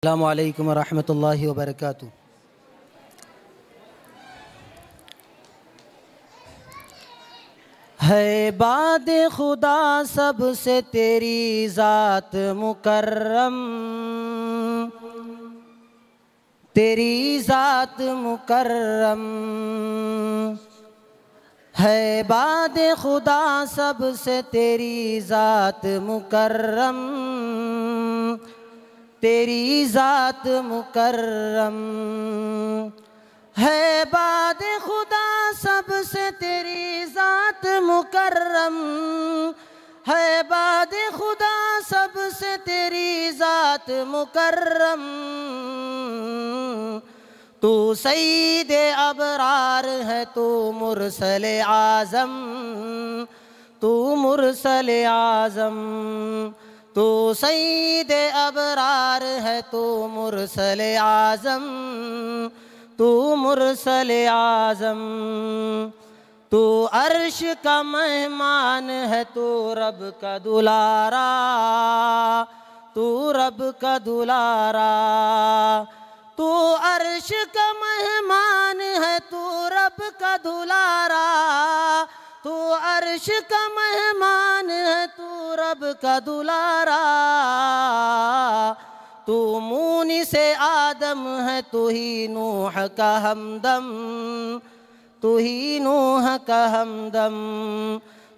अस्सलामु अलैकुम वरहमतुल्लाहि वबरकातुहू। है बाद खुदा सबसे तेरी ज़ात मुकर्रम, तेरी ज़ात मुकर्रम। है बाद खुदा सबसे तेरी ज़ात मुकर्रम, तेरी ज़ात मुकर्रम। है बाद खुदा सबसे तेरी ज़ात मुकर्रम, है बाद खुदा सबसे तेरी ज़ात मुकर्रम। तू सईदे अबरार है, तू मुरसले आज़म, तू मुरसले आज़म। तू सईदे अबरार है, तू मुरसले आज़म, तू मुरसले आज़म। तू अर्श का मेहमान है, तू रब का दुलारा, तू रब का दुलारा। तू अर्श का मेहमान है, तू रब का दुलारा, तू अर्श का मेहमान है, तू रब का दुलारा। तू मूनी से आदम है, तू ही नूह का हमदम, तू ही नूह का हमदम।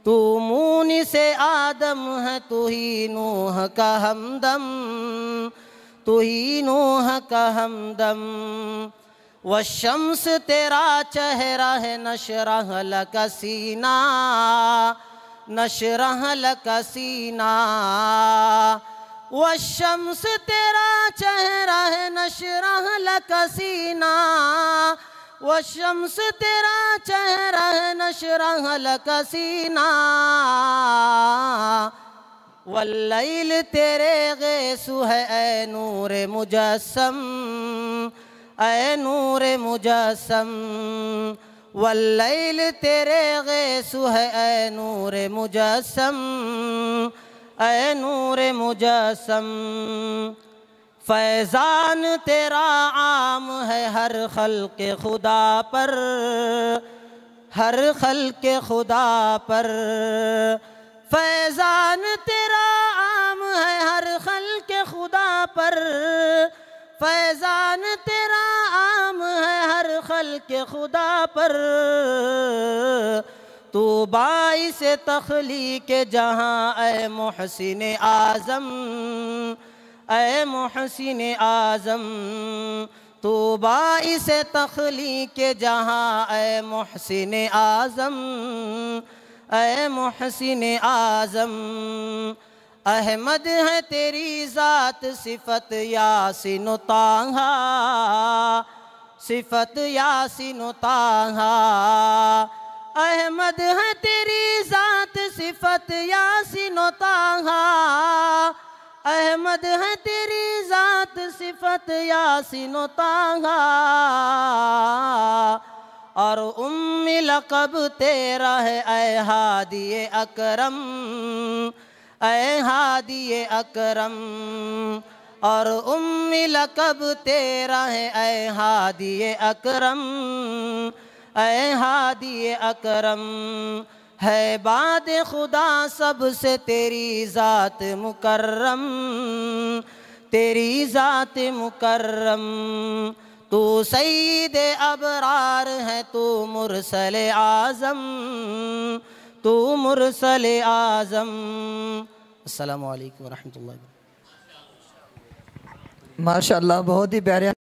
तू मूनी से आदम है, तू ही नूह का हमदम, तू ही नूह का हमदम। वशम्स तेरा चेहरा है, नशरह लक सीना, नशरह लक सीना। वशम्स तेरा चेहरा है, नशरह लक सीना। वशम्स तेरा चेहरा है, नशरह लक सीना। वल्लैल तेरे गैसु है, ए नूर मुजस्सम, ए नूर मुजस्सम। वल्लैल तेरे गैसु है, ए नूर मुजस्सम, ए नूर मुजस्सम। फैज़ान तेरा आम है हर खल्क़े खुदा पर, हर खल्क़े खुदा पर। फैज़ान तेरा आम है हर खल्क़े खुदा पर, फैज़ान तेरा आम है हर खल्क़े खुदा पर। तू बाइसे तख़लीक़ जहाँ, ए मुहसिन आज़म, ए मुहसिन आज़म। तू बाइसे तख़लीक़ जहाँ, ए मुहसिन आज़म, ए मुहसिन आज़म। अहमद है तेरी ज़ात सिफ़त यासीन ताहा, सिफ़त यासीन ताहा। अहमद है तेरी ज़ात सिफ़त यासीन ताहा, अहमद है तेरी ज़ात सिफ़त यासीन ताहा। और उम्मी लक़ब तेरा है, ए हादी अकरम, ए हादी अकरम। और उम्मी लक़ब तेरा है, ए हादी अकरम, ए हादी अकरम। है बाद खुदा सबसे तेरी ज़ात मुकर्रम, तेरी ज़ात मुकर्रम। तू सईदे अबरार है, तू मुरसले आज़म, तू मुरसले आज़म। अस्सलामु अलैकुम वरहमतुल्लाहि। माशाअल्लाह, बहुत ही प्यारे।